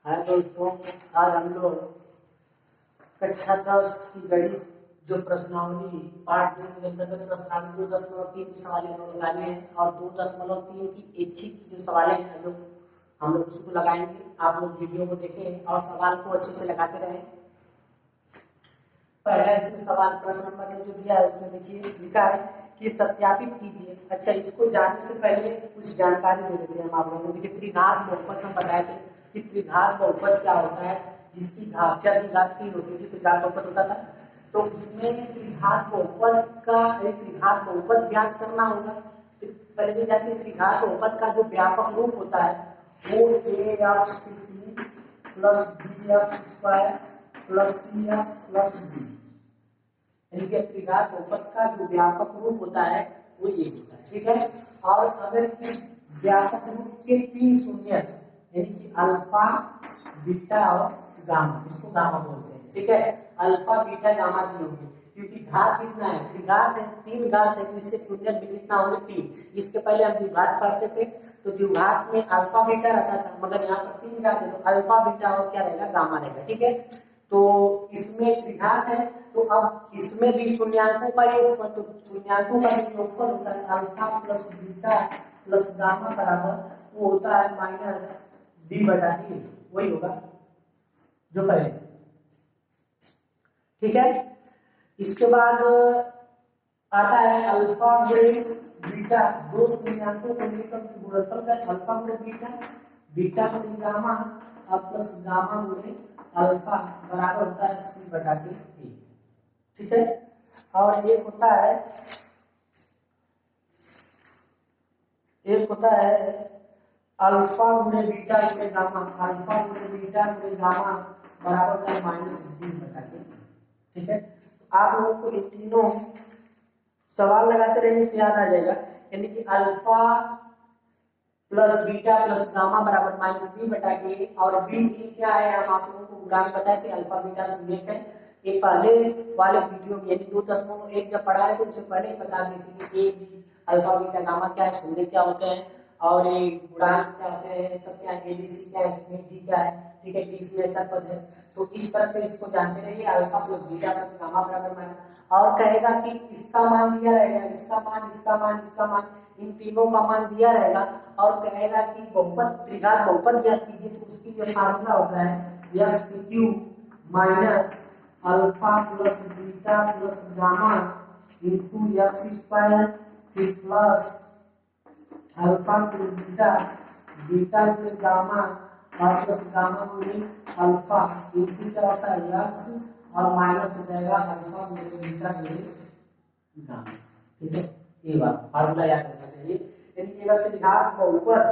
हाय दोस्तों, आज हम लोग कक्षा 10 की गणित जो प्रश्नावली पार्ट 2 के अंतर्गत प्रश्नावली 2.3 की सवाल लगानी है और 2.3 की ऐच्छिक की जो सवाल है हम लोग उसको लगाएंगे। आप लोग वीडियो को देखें और सवाल को अच्छे से लगाते रहें। पहला इसमें सवाल प्रश्न नंबर 1 जो दिया है उसमें देखिए लिखा है कि सत्यापित कीजिए। अच्छा, इसको जानने से पहले कुछ जानकारी दे देते हैं हम आप लोगों को। देखिए त्रिघात बहुपद हम बताए थे कि त्रिघात बहुपद क्या होता है, जिसकी घात 4 की घात 3 होती थी, त्रिघात बहुपद होता था। तो उसमें त्रिघात बहुपद का त्रिघात बहुपद ज्ञात करना होगा। तो पहले जाके त्रिघात बहुपद का जो व्यापक रूप होता है वो a plus b² plus c plus d, यानी कि त्रिघात बहुपद का जो व्यापक रूप होता है वो ये होता है। ठीक है, और अगर इस व्यापक रूप के 3 शून्य यानी कि अल्फा बीटा और गामा, इसको गामा बोलते हैं। ठीक है, अल्फा बीटा गामा की होगी क्योंकि घात कितना है, त्रिघात है, 3 घात है तो इससे शून्य भी कितना होंगे 3। इसके पहले हम द्विघात पढ़ते थे तो द्विघात में अल्फा बीटा रहता था, मगर यहाँ पर 3 घात है तो अल्फा बीटा और क्या रहेगा, गामा रहेगा। ठीक है, तो इसमें त्रिघात है तो अब इसमें भी शून्यांकों का योगफल, तो शून्यांकों का योगफल होता है alpha plus beta plus gamma बराबर वो होता है माइनस b/d, वही होगा जो पहले। ठीक है, इसके बाद आता है अल्फा गुणे बीटा, दो शून्यांकों को लेकर गुणनफल का अल्फा गुणे बीटा, बीटा गुणे गामा और प्लस गामा गुणे अल्फा बराबर होता है c/a। ठीक है, और एक होता है अल्फा गुणे बीटा गुणे गामा, अल्फा गुणे बीटा गुणे गामा बराबर होता है माइनस b/a। ठीक है, तो आप लोगों को ये तीनों सवाल लगाते रहेंगे तो याद आ जाएगा, यानी कि alpha plus beta plus gamma बराबर माइनस b/a, और b क्या है हम आप लोगों को गुणांक बताए थे, अल्फा बीटा शून्य है। ये पहले वाले वीडियो में यानी 2.1 जब पढ़ा है तो उससे पहले ही बता दी थी कि a अल्फा बीटा गामा क्या है, शून्य क्या होते हैं और ये गुणांक क्या होते हैं, सब क्या है, abc क्या है, इसमें d क्या है। ठीक है, d इसमें अच्छा पद है तो इस तरह से इसको जानते रहिए। Alpha plus beta plus gamma बराबर माइनस, और कहेगा कि इसका मान दिया रहेगा, इसका मान इसका मान इसका मान, इन तीनों का मान दिया रहेगा, और कहेगा कि बहुपद त्रिघात बहुपद ज्ञात कीजिए तो उसकी जो फार्मूला होता है x³ minus alpha plus beta plus gamma into x² फिर plus alpha plus beta beta plus gamma और प्लस गामा गुणे अल्फा इनटू क्या होता है x और माइनस हो जाएगा अल्फा गुणे बीटा गुणे गामा। ठीक है, ये बात फार्मूला याद रखना चाहिए। यानी कि अगर त्रिघात बहुपद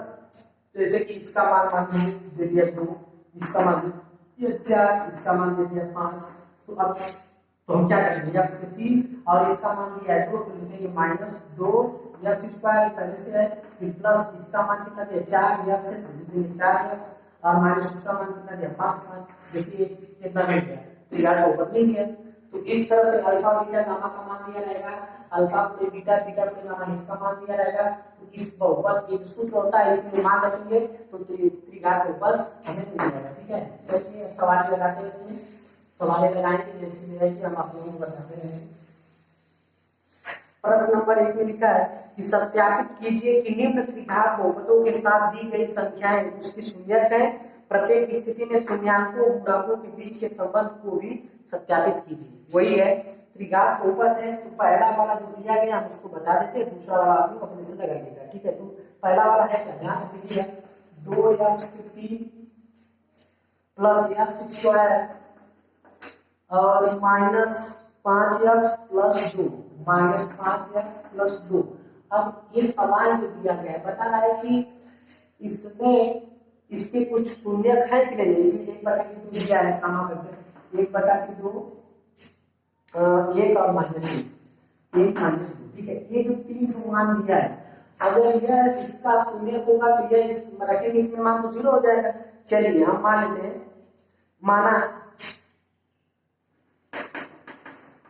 जैसे कि इसका मान दे दिया 2, इसका मान ये 4, इसका मान दे दिया 5, तो अब तो हम क्या करेंगे, x³ और इसका मान दिया है 2 तो लिखेंगे -2 x² पहले से है, फिर प्लस इसका मान कितना दिया 4x है तो लिखेंगे 4x और माइनस इसका मान कितना दिया 5। देखिए कितना मिल गया, त्रिघात बहुपद मिल गया। तो इस तरह से अल्फा बीटा गामा का मान दिया रहेगा, अल्फा गुणे बीटा बीटा गुणे गामा इसका मान दिया रहेगा। तो इस बहुपद के जो सूत्र होता है इसमें मान रखेंगे तो त्रिघात बहुपद हमें मिल जाएगा। ठीक है, चलिए सवाल लगाते हैं, इसमें सवाल लगाएंगे जैसे कि हम आप लोगों को बताते हैं। प्रश्न नंबर 1 में लिखा है कि सत्यापित कीजिए कि निम्न त्रिघात बहुपदों के साथ दी गई संख्याएं उसकी शून्यक हैं, प्रत्येक स्थिति में शून्यांकों गुणांकों के बीच के संबंध को भी सत्यापित कीजिए। वही है त्रिघात बहुपद है तो पहला वाला जो दिया गया हम उसको बता देते हैं, दूसरा वाला आप लोग अपने से लगाइएगा। ठीक है, तो पहला वाला है क्या, ध्यान से देखिए 2x³ प्लस x² और minus 5x plus 2 minus 5x plus 2। अब ये सवाल जो दिया गया है बता रहा है कि इसमें इसके कुछ शून्यक है कि नहीं, इसमें 1/2 दिया है कामा करके 1/2 1 और -1 1 -2। ठीक है, ये जो 3 मान दिया है अगर यह इसका शून्यक होगा तो यह इस रखेंगे इसमें मान तो 0 हो जाएगा। चलिए हम मान लेते हैं, माना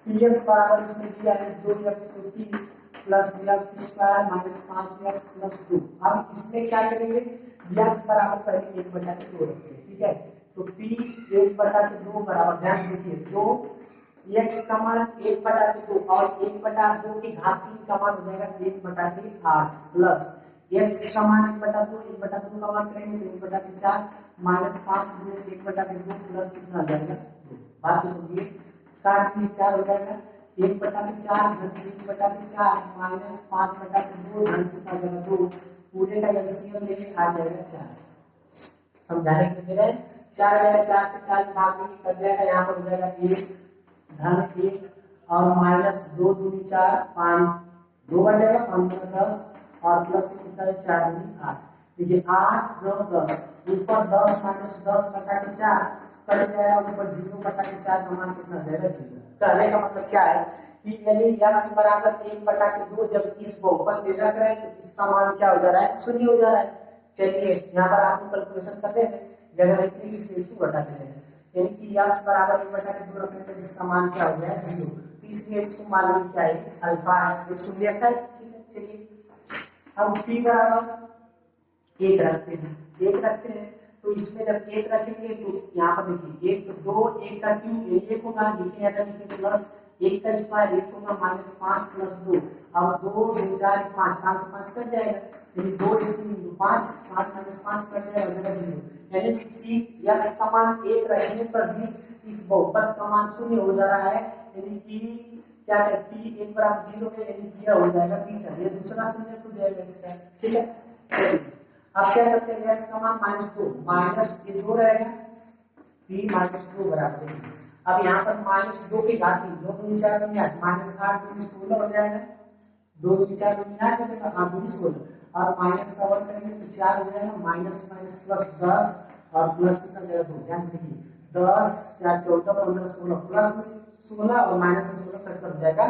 px बराबर इसमें दिया है 2x³ plus x² minus 5x plus 2। अब इसमें क्या करेंगे, x बराबर पहले 1/2 रखते हैं। ठीक है। तो p 1/2 बराबर, ध्यान देखिए, तो x का मान 1/2 और 1/2 की घात 3 का मान हो जाएगा 1/8 प्लस x का मान 1/2 1/2 का मान करेंगे तो 1/4 माइनस 5 गुणे 1/2 प्लस कितना आ जाएगा 2। बात को समझिए, काट में 4 हो जाएगा, 1/4 घन 1/4 माइनस 5/2 घन कितना आ जाएगा 2, पूरे का एलसीएम लेके आ जाएगा 4। समझाने के लिए 4 जाएगा, 4 से 4 भाग में कट जाएगा, यहाँ पर हो जाएगा 1 धन 1 और माइनस 2 दूनी 4 5 2 बन जाएगा 15 10 और प्लस कितना है 4 दूनी 8। देखिए 8 9 10 ऊपर 10 माइनस 10 बटा के 4 कट जाएगा, ऊपर 0 बटा के 4 का मान कितना जाएगा 0। कहने का मतलब क्या है कि यदि x बराबर 1/2 जब इस बहुपद में रख रहे हैं तो इसका मान क्या हो जा रहा है, शून्य हो जा रहा है। चलिए यहाँ पर आप कैलकुलेशन करते हैं, जगह रखते हैं इसको बता देते हैं, यानी कि x बराबर 1/2 रखने पर इसका मान क्या हो गया 0। तो इसलिए इसको मान लीजिए क्या है अल्फा है, एक शून्य है, ठीक है। चलिए अब p बराबर 1 रखते हैं तो इसमें जब 1 रखेंगे तो यहाँ पर देखिए 1 तो 2 1 का क्यूब 1 होगा, लिखे या लिखे प्लस 1 का स्क्वायर 1 होगा माइनस 5 प्लस 2, अब 2 2 4 5 5 से 5 कट जाएगा, यानी 2 3 5 5 माइनस 5 कट जाएगा 0, यानी कि x का मान 1 रखने पर भी इस बहुपद का मान शून्य हो जा रहा है, यानी कि क्या है p 1 बराबर 0 है, यानी क्या हो जाएगा बीटा, ये दूसरा शून्य हो जाएगा इसका, ठीक है। अब क्या करते हैं x का मान -2 माइनस ये 2 रहेगा, p -2 बराबर है। अब यहाँ पर -2 की घात 2 दूनी 4 दूनी 8 -8 दूनी 16 हो जाएगा, 2 दूनी 4 दूनी 8 हो जाएगा, 8 दूनी 16 और माइनस का वर्ग करेंगे तो 4 हो जाएगा, माइनस माइनस प्लस 10 और प्लस कितना जाएगा 2। ध्यान से देखिए 10 4 14 15 16 प्लस में 16 और माइनस में 16 कट कर जाएगा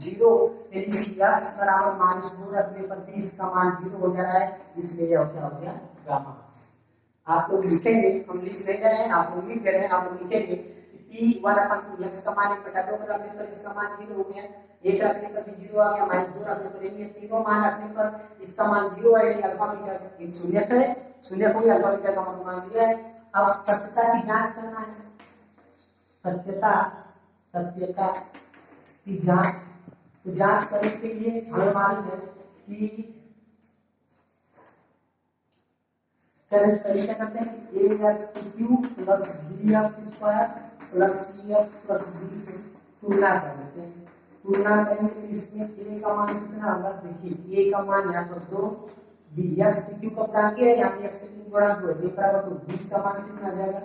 0, यानी कि x बराबर -2 रखने पर भी इसका मान 0 हो जा रहा है, इसलिए यह क्या हो गया गामा। आप लोग लिखेंगे, हम लिख नहीं रहे हैं, आप लोग लिख रहे हैं, आप लोग लिखेंगे p1/2 x का मान 1/2 रखने पर इसका मान 0 हो गया, 1 रखने पर भी 0 आ गया, -2 रखने पर ये तीनों मान रखने पर इसका मान 0 आएगा, अल्फा बीटा का शून्य है, शून्य को अल्फा बीटा का मान दिया है। अब सत्यता की जांच करना है, सत्यता की जांच, तो जांच करने के लिए हमें मालूम है कि क्या करते हैं ax³ plus bx² plus cx plus b से तुलना कर लेते हैं। तुलना करेंगे तो इसमें a का मान कितना होगा, देखिए a का मान यहाँ पर 2, bx³ का गुणा किया, यहाँ पे x³ गुणा 2 a बराबर 2, b का मान कितना आ जाएगा,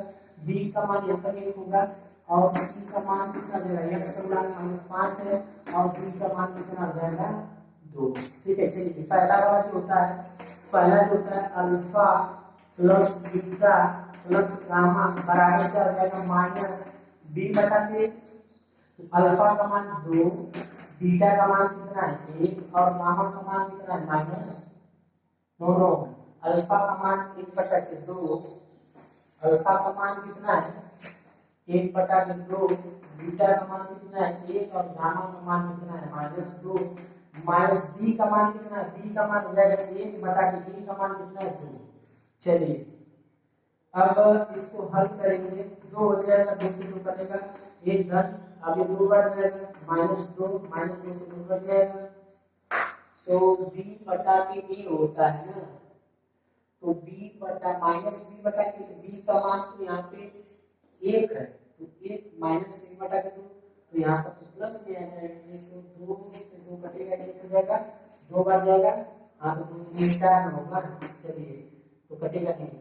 b का मान यहाँ पर 1 होगा और c का मान कितना आ जाएगा, x का गुणा -5 है और b का मान कितना आ जाएगा 2, ठीक है। चलिए पहला वाला जो होता है alpha plus beta plus gamma बराबर क्या हो जाएगा माइनस b/a, अल्फा का मान 2, बीटा का मान कितना है 1 और गामा का मान कितना है माइनस, दोनों अल्फा का मान 1/2, अल्फा का मान कितना है 1/2, बीटा का मान कितना है 1 और गामा का मान कितना है -2, माइनस बी का मान कितना है, बी का मान हो जाएगा 1/a का मान कितना है 2। चलिए अब इसको हल करेंगे, 2 हो जाएगा, 2 से 2 कटेगा, 1 धन, अब ये 2 बढ़ जाएगा -2 से 2 बढ़ जाएगा, तो b/a होता है ना, तो b का मान तो यहाँ पे 1 है, तो 1 माइनस 1/2, तो यहाँ पर तो प्लस में आ जाएगा, तो 2 से 2 कटेगा, 1 हो जाएगा, 2 बढ़ जाएगा, हाँ तो 2 3 4 होगा, चलिए तो कटेगा नहीं,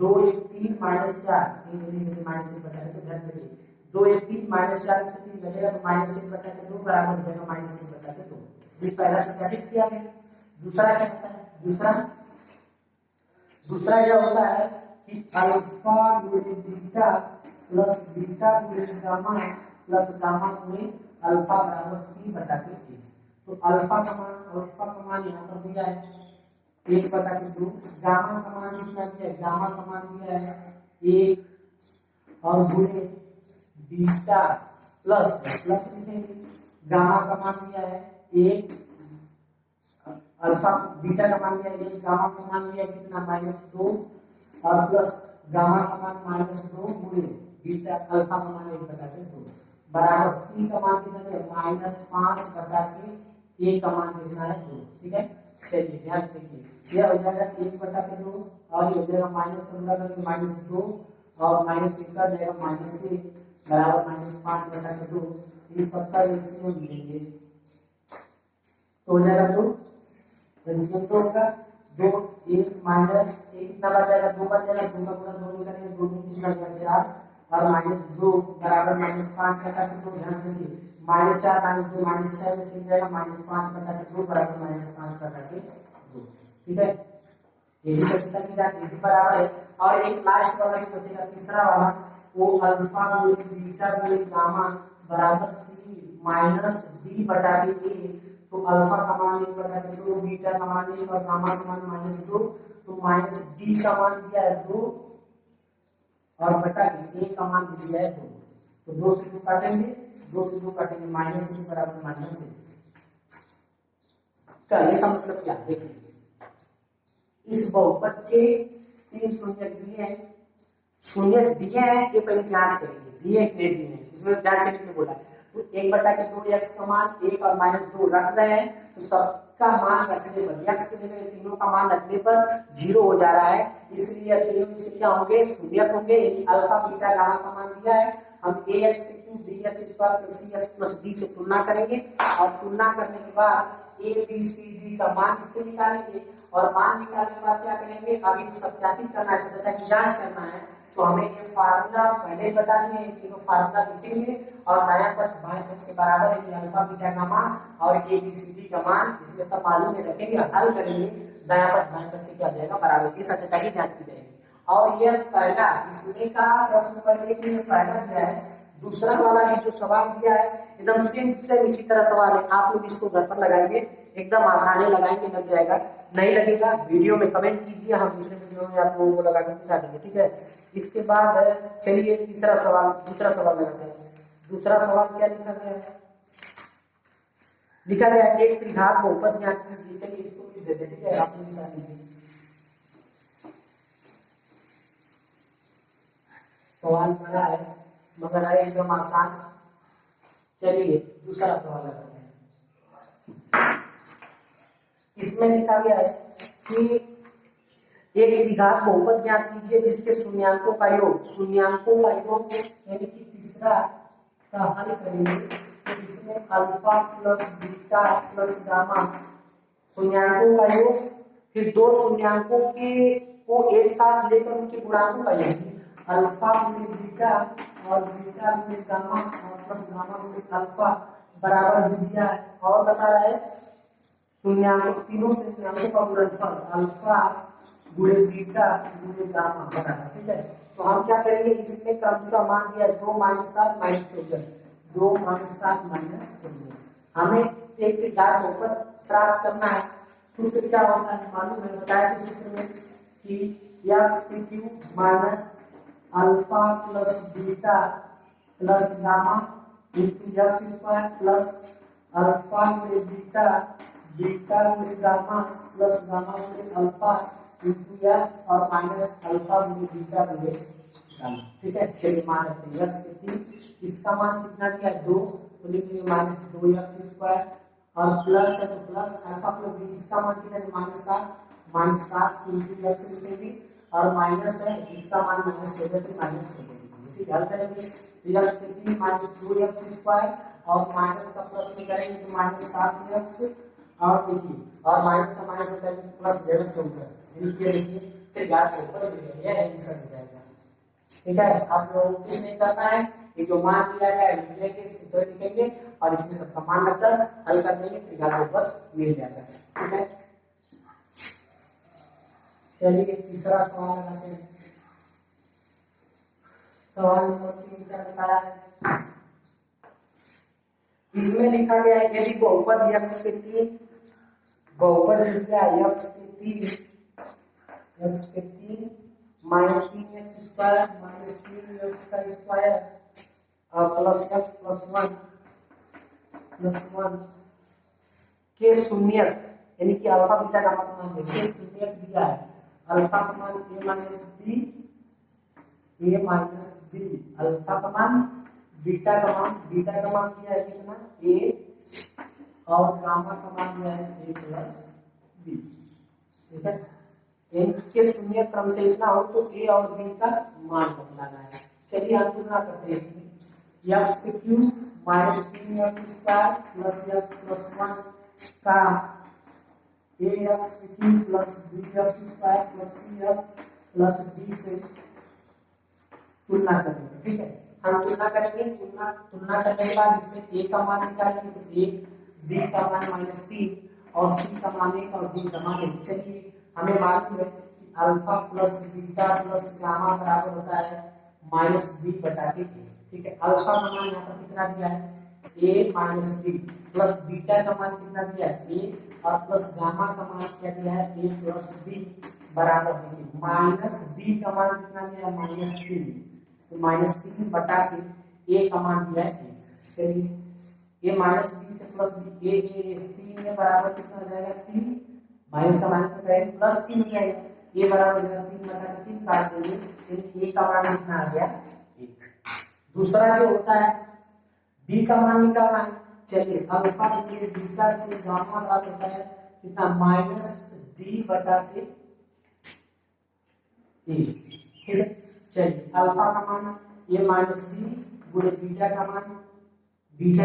2 1 3 -4 3 माइनस 1/2, तो ध्यान रखिए 2 1 3 -4 से 3 कटेगा तो -1/2 बराबर हो जाएगा -1/2। ये पहला सत्यापित किया गया। दूसरा क्या होता है, दूसरा यह होता है कि अल्फा गुणे बीटा प्लस बीटा गुणे गामा प्लस गामा गुणे अल्फा बराबर c/a। तो अल्फा का मान यहाँ पर दिया है 1/2, गामा का मान कितना दिया है, गामा का मान दिया है 1 और गुणे बीटा प्लस लिखेंगे, गामा का मान दिया है 1, अल्फा बीटा का मान दिया है 1, गामा का मान दिया है कितना -2 और प्लस गामा का मान -2 गुणे बीटा अल्फा का मान 1/2 बराबर सी का मान कितना है -5/a का मान कितना है 2। ठीक है, चलिए ध्यान से देखिए, ये हो जाएगा 1/2 और ये हो जाएगा माइनस का गुणा करके -2 और -1 का जाएगा -1 बराबर -5/2। इन सबका एलसीएम लेंगे तो हो जाएगा 2, एलसीएम तो होगा 2, 1 माइनस 1 कितना बच जाएगा 2 बच जाएगा, 2 का गुणा 2 नहीं करेंगे, 2 में कितना बच जाएगा 4 और -2 बराबर -5/2। ध्यान से देखिए -4 -2 -6 में कितना जाएगा -5/2 बराबर -5/2। ठीक है, ये भी सटीकता की जांच ये भी बराबर है। और एक लास्ट वाला जो बचेगा तीसरा वाला वो अल्फा गुणे बीटा गुणे गामा बराबर सी माइनस डी बटा ए। तो अल्फा का मान 1/2, बीटा का मान 1 और गामा का मान -2। तो माइनस डी का मान दिया है 2 और बटा ए का मान दिया है 2। तो 2 से 2 काटेंगे, 2 से 2 काटेंगे -2 बराबर -2। इसका मतलब क्या देखिए, इस बहुपद के 3 शून्य दिए हैं, शून्य दिए हैं, ये पहले जांच करेंगे दिए कि नहीं दिए हैं, इसमें जांच करने के लिए बोला है। तो 1/2 x का मान 1 और -2 रख रहे हैं, तो सबका मान रखने पर x के जगह तीनों का मान रखने पर 0 हो जा रहा है, इसलिए तीनों से क्या होंगे शून्य होंगे। अल्फा बीटा गामा का मान दिया है, हम ax cube bx square cx plus d से तुलना करेंगे और तुलना करने के बाद a b c d का मान इससे निकालेंगे और मान निकालने के बाद क्या करेंगे, अभी तो सत्यापित करना है, सत्यता की जांच करना है। तो हमें ये फार्मूला पहले बता दिए, तीनों फार्मूला लिखेंगे और दायां पक्ष बाएं पक्ष के बराबर है अल्फा बीटा का मान और a b c d का मान, इसमें सब मालूम में रखेंगे, हल करेंगे, दायां पक्ष बाएं पक्ष क्या जाएगा बराबर की सत्यता की जांच की जाएगी। और ये पहला इसमें का प्रश्न पर देखिए पहला क्या है, दूसरा वाला भी जो सवाल दिया है एकदम सेम इसी तरह सवाल है, आप लोग इसको घर पर लगाएंगे, एकदम आसानी लगाएंगे लग जाएगा, नहीं लगेगा वीडियो में कमेंट कीजिए, हम दूसरे वीडियो में आप लोगों को लगा कर पूछा देंगे। ठीक है, इसके बाद चलिए तीसरा सवाल, दूसरा सवाल लगाते हैं। दूसरा सवाल क्या लिखा गया है, लिखा गया एक त्रिघात बहुपद ज्ञात कीजिए। चलिए इसको भी दे दें, ठीक है, आप लोग बता दीजिए। सवाल बड़ा है मगर है एकदम आसान। चलिए दूसरा सवाल लगाते हैं। इसमें लिखा गया है कि एक त्रिघात बहुपद ज्ञात कीजिए जिसके शून्यांकों का योग यानी कि तीसरा का हल करेंगे, तो इसमें alpha plus beta plus gamma शून्यांकों का योग, फिर दो शून्यांकों के को एक साथ लेकर उनके गुणांकों का योग, अल्फा गुणे बीटा और बीटा गुणे गामा और प्लस गामा गुणे अल्फा बराबर दिया है। और बता रहा है शून्यांकों तीनों शून्यांकों का गुणनफल अल्फा गुणे बीटा गुणे गामा बराबर। ठीक है, तो हम क्या करेंगे, इसमें क्रमशः मान दिया 2 - 7 - 14, 2 - 7 - 14। हमें एक त्रिघात बहुपद प्राप्त करना है। सूत्र क्या होता है मालूम है, बताया कि सूत्र में कि x cube minus alpha plus beta plus gamma into x square plus alpha गुणे बीटा बीटा गुणे गामा प्लस गामा गुणे अल्फा इंटू x और माइनस अल्फा गुणे बीटा गुणे गामा। ठीक है, चलिए मान रखते हैं x के 3, इसका मान कितना दिया 2, तो लिखेंगे -2x स्क्वायर और प्लस है तो प्लस अल्फा प्लस b, इसका मान कितना है -7 इंटू x लिखेंगे और माइनस है इसका मान -7 तो माइनस कर देंगे। ठीक है, हल करेंगे x के 3 -2x स्क्वायर और माइनस का प्लस में करेंगे तो -7x और देखिए और माइनस का माइनस में करेंगे प्लस 14। देखिए फिर याद ऊपर ये आंसर हो जाएगा। ठीक है, आप लोगों को कुछ नहीं करना है, ये जो मान दिया गया है लिखेंगे, सूत्र लिखेंगे और इसमें सबका मान रखकर हल कर देंगे, फिर याद ऊपर मिल जाएगा। ठीक है, चलिए तीसरा सवाल लगाते हैं। सवाल नंबर 3 क्या बताया है, इसमें लिखा गया है यदि बहुपद x के 3 बहुपद क्या है x के 3 -3x स्क्वायर -3x का स्क्वायर और प्लस x प्लस 1 के शून्यक यानी कि अल्फा बीटा का मान देखिए शून्यक दिया है, अल्फा का मान a - b A minus B, alpha का मान बीटा का मान दिया है कितना ए, और गामा का मान दिया है ए प्लस बी। ठीक है, इनके शून्य क्रम से लिखना हो तो ए और बी का मान बदलाना है। चलिए हम तुलना करते हैं इसमें, x cube minus 3x square plus x plus 1 का ax cube plus bx square plus cx plus d से तुलना करेंगे। ठीक है, हम तुलना करेंगे, तुलना करने के बाद इसमें a का मान निकालेंगे तो a, b का मान -3 और c का मान 1 और d का मान 1। चलिए हमें मालूम है कि alpha plus beta plus gamma बराबर होता है -b/a। ठीक है, अल्फा का मान यहाँ पर कितना दिया है a minus B, plus beta का मान कितना दिया है a, और प्लस गामा का मान क्या दिया है a प्लस बी बराबर देखिए माइनस बी का मान कितना दिया है -3, तो -3/a का मान दिया है 1। चलिए a माइनस बी से प्लस बी, a 3 में बराबर कितना हो जाएगा 3, माइनस का माइनस तो करेंगे प्लस 3 हो जाएगा, a बराबर हो जाएगा 3/3 काट देंगे, तो a का मान कितना आ गया 1। दूसरा जो होता है b का मान निकालना है। चलिए अल्फा के लिए बीटा के लिए गामा बराबर होता है कितना -b/a। ठीक है, चलिए अल्फा का मान ये -b गुणे बीटा का मान कितना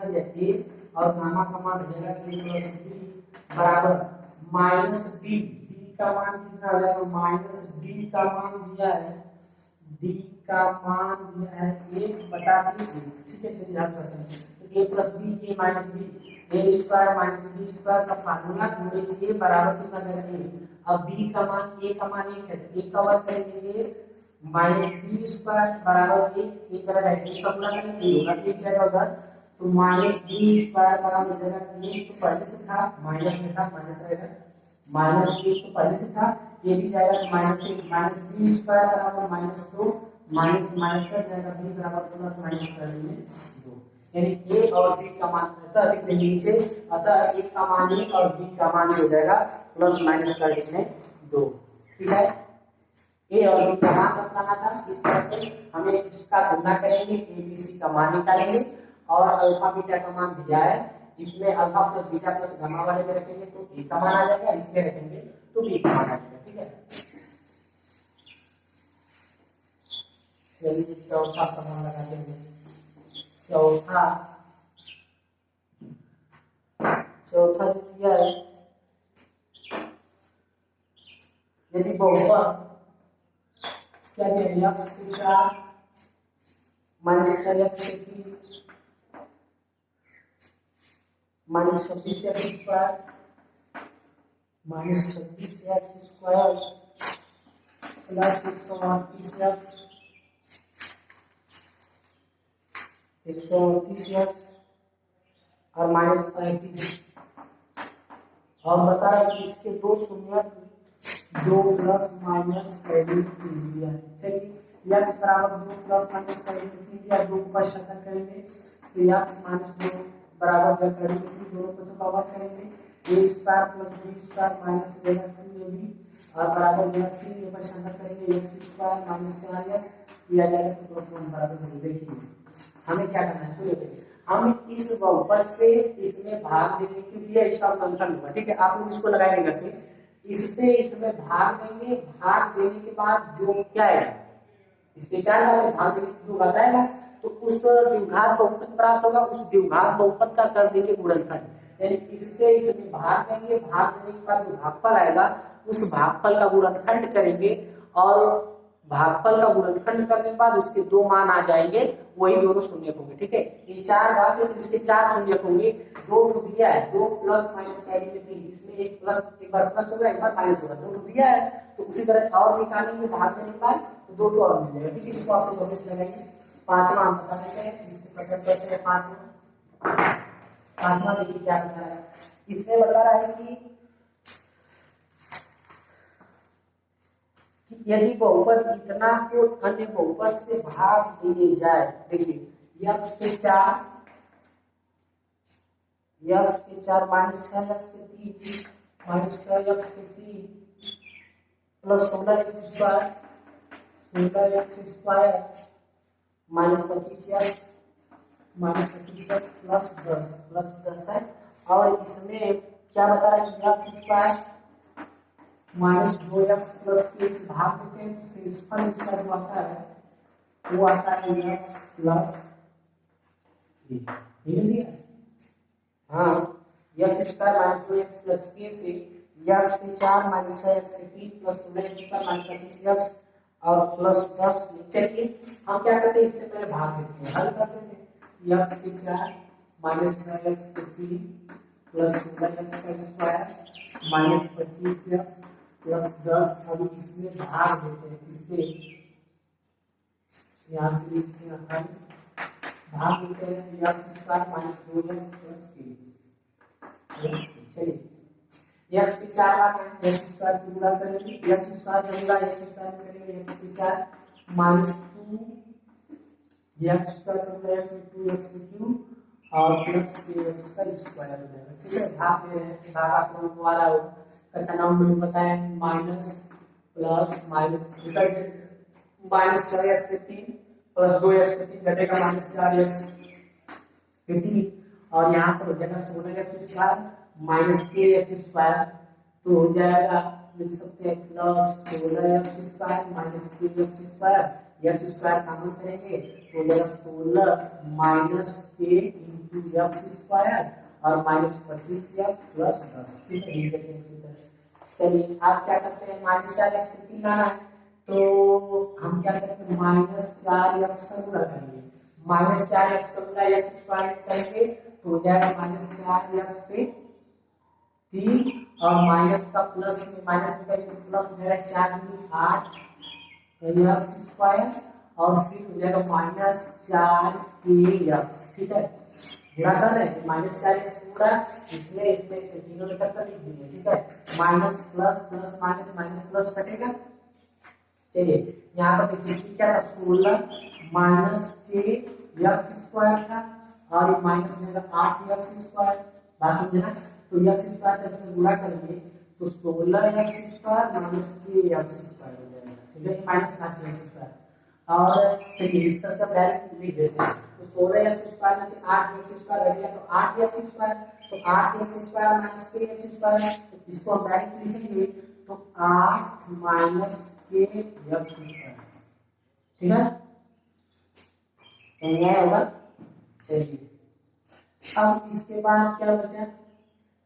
दिया a, और गामा का मान हो जाएगा a प्लस b बराबर -b, b का मान कितना हो जाएगा -d का मान दिया है, d का मान दिया है 1/3। ठीक है, चलिए याद करते हैं तो a plus b, a minus b, a square minus b square का फार्मूला गुणे a बराबर कितना देगा a। अब b का मान a का मान 1 है तो 1 का वर्ग करेंगे a माइनस b स्क्वायर बराबर 1, एक जगह a का गुणा करेंगे a होगा, एक जगह उधर तो माइनस b स्क्वायर बराबर हो जाएगा 1, तो पहले से था माइनस में था माइनस रहेगा, -1 तो पहले से था, ये भी जाएगा तो -1 माइनस b स्क्वायर बराबर -2, माइनस माइनस कर जाएगा b बराबर प्लस माइनस कर देंगे 2, यानी a और b का मान अतः लिख देंगे नीचे, अतः a का मान 1 और b का मान हो जाएगा प्लस माइनस कर देंगे 2। ठीक है, a और b का मान बताना था, इस तरह से हमें इसका तुलना करेंगे, a b c का मान निकालेंगे और अल्फा बीटा का मान दिया है, इसमें alpha plus beta plus gamma वाले में रखेंगे तो a का मान आ जाएगा, इसमें रखेंगे तो b का मान आ जाएगा। ठीक है, चलिए चौथा समान लगाते हैं। चौथा जो दिया है, यदि बहुपद क्या दिया है x के 4 माइनस 6x के 3 minus 26x square minus 26x square plus 138x 138x और -35 और बता रहा है कि इसके दो शून्य 2 प्लस माइनस दिया है। चलिए x बराबर 2 प्लस माइनस दिया, 2 को पश्चात करेंगे तो x -2 बराबर जब करेंगे दोनों को जो पावर करेंगे a square plus b square minus देगा 3ab और बराबर देगा 3 के पश्चात करेंगे x स्क्वायर माइनस 4x दिया जाएगा तो प्लस 1 बराबर। देखिए हमें क्या करना है, सुनिए हम इस बहुपद से इसमें भाग देंगे क्योंकि ये इसका अंकन होगा। ठीक है, आप लोग इसको लगाए नहीं करते, इससे इसमें भाग देंगे, भाग देने के बाद जो क्या आएगा इसके 4 का भाग देने जो बताएगा तो उस द्विघात बहुपद प्राप्त होगा, उस द्विघात बहुपद का कर देंगे गुणनखंड, यानी इससे इसमें भाग देंगे, भाग देने के बाद जो भागफल आएगा उस भागफल का गुणनखंड करेंगे और भागफल का गुणनखंड करने के बाद उसके 2 मान आ जाएंगे, वही दोनों शून्य होंगे। ठीक है, ये 4 बात है तो इसके 4 शून्य होंगे, 2 को दिया है 2 प्लस माइनस कैरी में 3, इसमें एक प्लस एक बार प्लस होगा एक बार माइनस होगा, 2 को दिया है तो उसी तरह और निकालेंगे भाग देने के बाद तो 2 और मिल जाएगा। ठीक है, इसको आप लोग भविष्य लगाएंगे। पांचवा हम बता देते हैं, इसको प्रकट करते हैं। पांचवा देखिए क्या बता रहा है, इसमें बता रहा है कि यदि बहुपद इतना को अन्य बहुपद से भाग दिए जाए, देखिए x के 4 माइनस 6x के 3 माइनस 6x के 3 plus 16x square 16x² minus 25x plus 10 है। और इसमें क्या बता रहा है कि x² माइनस 2x प्लस के भाग देते हैं, तो शेषफल इसका जो आता है वो आता है x प्लस हाँ x² माइनस 2x प्लस के से x के 4 माइनस 6x के 3 प्लस 16x² माइनस 25x और प्लस 10। चलिए हम क्या करते हैं, इससे पहले भाग देते हैं, हल कर देते हैं। x के 4 माइनस 6x के 3 plus 16x² minus 25x plus 10। अब इसमें भाग देते हैं, इससे यहाँ से लिखते हैं हल, भाग देते हैं x² माइनस 2x प्लस 3। चलिए x के 4 बार x² से गुणा करेंगे, x² से गुणा x² में करेंगे, x के 4 माइनस 2 x² का x में 2x क्यूब और प्लस x का स्क्वायर हो जाएगा। ठीक है, भाग दे रहे हैं, भागाकार द्वारा हो कथा नाम में बताया minus plus minus minus 4x के 3 प्लस 2x के 3 घटेगा माइनस 4x के 3 और यहाँ पर हो जाएगा 16x² माइनस kx², तो हो जाएगा लिख सकते हैं plus 16x² minus kx², x² common करेंगे तो हो जाएगा 16 माइनस k इंटू x² और माइनस 25x प्लस 10। ठीक है, चलिए आप क्या करते हैं, माइनस 4x के 3 लाना है तो हम क्या करते हैं माइनस 4x का गुणा करेंगे, माइनस 4x का गुणा x² करेंगे तो हो जाएगा माइनस 4x पे 3 और माइनस का प्लस में माइनस में करेंगे प्लस हो जाएगा 4 दूनी 8 x² और फिर हो जाएगा माइनस 4kx। ठीक है, गुणा कर रहे हैं माइनस 4x पूरा इसमें तीनों लेकर कर लिख दिए। ठीक है, minus plus plus minus minus plus कटेगा। चलिए यहाँ पर देखिए क्या था 16 माइनस kx² था और माइनस में 8x², बात समझे ना, तो x² से गुणा करेंगे तो 16x² माइनस kx² हो जाएगा। ठीक है, माइनस 8x²। और चलिए इस तरह का डायरेक्ट लिख देते हैं, तो 16x² में से 8x² घटेगा तो 8x², तो 8x² माइनस kx², तो इसको हम डायरेक्ट लिखेंगे तो 8 माइनस kx²। ठीक है, समझ आया होगा। चलिए अब इसके बाद क्या बचा,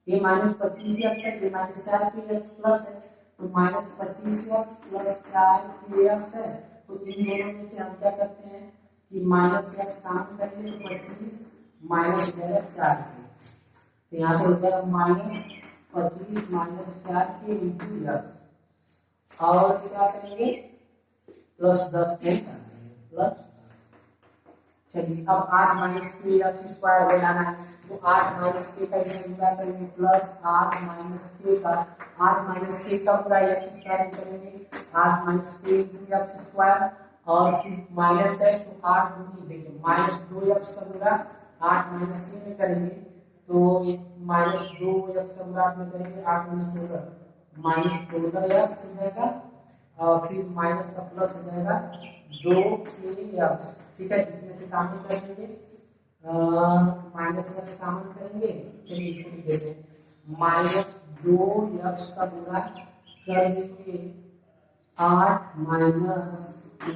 ये माइनस 25x है, ये माइनस 4kx प्लस है, तो माइनस 25x प्लस 4kx है, तो इन दोनों में से हम क्या करते हैं कि माइनस x काम करेंगे तो 25 माइनस हो जाएगा 4k, तो यहाँ पर हो जाएगा minus 25 minus 4k into x और क्या करेंगे प्लस 10 को प्लस। चलिए अब 8 माइनस kx² बनाना है तो 8 माइनस k का इसमें गुणा करेंगे प्लस 8 माइनस k का 8 माइनस k का पूरा x² करेंगे 8 माइनस k इंटू x² और फिर माइनस है तो 8 दूनी देखिए माइनस 2x का पूरा 8 माइनस k में करेंगे तो ये माइनस 2x का पूरा में करेंगे 8 माइनस 16 माइनस 16x हो जाएगा और फिर माइनस का प्लस हो जाएगा 2kx। ठीक है, इसमें से कॉमन कर देंगे माइनस x कॉमन करेंगे, चलिए इसको लिख देते हैं माइनस 2x का गुणा कर देंगे 8 माइनस k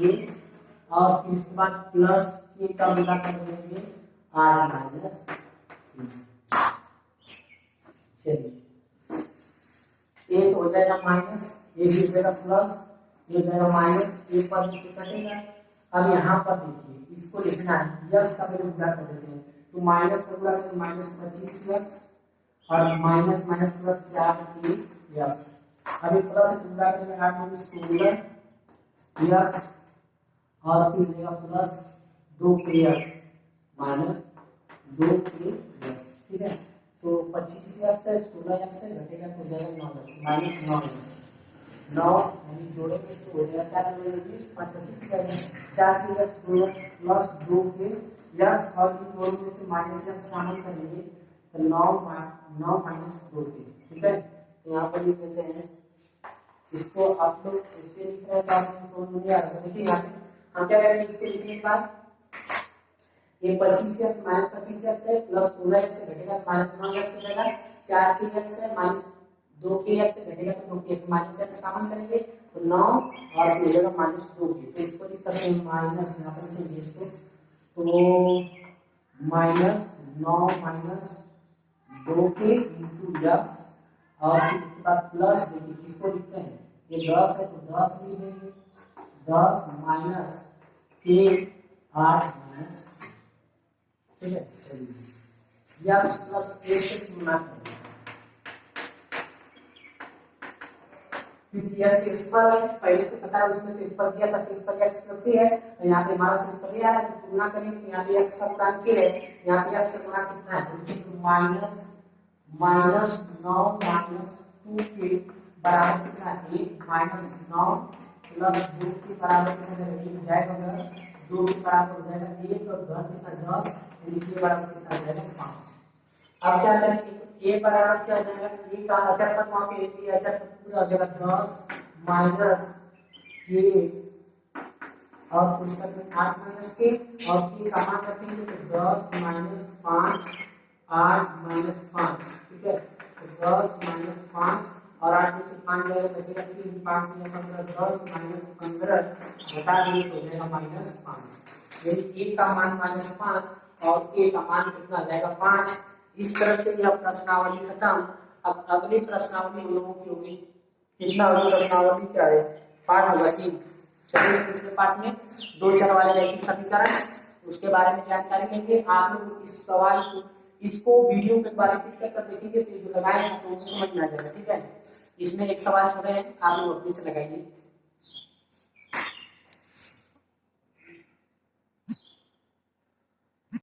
और फिर इसके बाद प्लस k का गुणा कर देंगे 8 माइनस k। चलिए ये तो हो जाएगा माइनस, ये भी हो जाएगा प्लस, ये हो जाएगा माइनस, एक बार इससे कटेगा। अब यहाँ पर देखिए इसको लिखना है x का वैल्यू गुणा कर देते हैं तो माइनस का गुणा करेंगे माइनस 25x और माइनस माइनस प्लस 4kx। अभी प्लस गुणा करेंगे 8 में 16x और फिर मिलेगा प्लस 2kx माइनस 2kx। ठीक है, तो 25x है 16x से घटेगा तो जाएगा 9x माइनस 9 यानी जोड़ेंगे तो हो जाएगा 4 में 20 5 25 4kx प्लस 2kx और इन दोनों में से माइनस x कॉमन करेंगे तो 9 माइनस 2k। ठीक है, तो यहाँ पर लिख देते हैं इसको आप लोग ऐसे लिख रहे हैं तो आपको समझ में आ रहा है। देखिए यहाँ पे हम क्या करेंगे, इसको लिखने के बाद ये 25x माइनस 25x है प्लस 16x से घटेगा माइनस 9x हो जाएगा, 4x है माइनस 2x से घटेगा तो 2x माइनस x कॉमन करेंगे तो 9 और हो जाएगा माइनस 2 तो इसको लिख सकते हैं माइनस, यहाँ पर लिखेंगे इसको तो minus 9 minus 2k into x और फिर इसके बाद प्लस, देखिए किसको लिखते हैं, ये 10 है तो 10 लिख देंगे, 10 माइनस k 8 माइनस, ठीक है, चलिए x प्लस a से गुणा करेंगे क्योंकि यह सिंपल है, पहले से पता है उसमें सिंपल दिया था, सिंपल x प्लस a है तो यहाँ पे हमारा सिंपल आ रहा है तो गुणा करेंगे तो यहाँ पे x का गुणा k है, यहाँ पे x का गुणा कितना है तो माइनस माइनस 9 माइनस 2k बराबर कितना है 1 माइनस 9 प्लस 2 के बराबर कितना हो जाएगा 2 के बराबर हो जाएगा 1 और घन कितना 10 यानी k बराबर कितना हो जाएगा 5। अब क्या करेंगे तो k बराबर क्या हो जाएगा, k का अचर पद वहां पे ये अचर पद पूरा हो जाएगा 10 माइनस k और उसका 8 माइनस k और k का मान रखेंगे तो 10 माइनस 5 8 माइनस 5, ठीक है, तो 10 माइनस 5 और 8 में से 5 जाएगा बचेगा 3, 5 में 15 10 माइनस 15 घटा देंगे तो हो जाएगा माइनस 5, यानी k का मान माइनस 5 और k का मान कितना आ जाएगा 5। इस तरह से यह प्रश्नावली खत्म। अब अगली प्रश्नावली हम लोगों की होगी कितना होगी, प्रश्नावली क्या है, पाठ होगा 3। चलिए पिछले पाठ में 2 चर वाले रैखिक समीकरण उसके बारे में जानकारी लेंगे। आप लोग इस सवाल को इसको वीडियो के बारे में टिक कर देखेंगे तो जो लगाए हैं तो उनको समझ में आ जाएगा, ठीक है। इसमें एक सवाल छोड़े हैं, आप लोग अपने से लगाइए।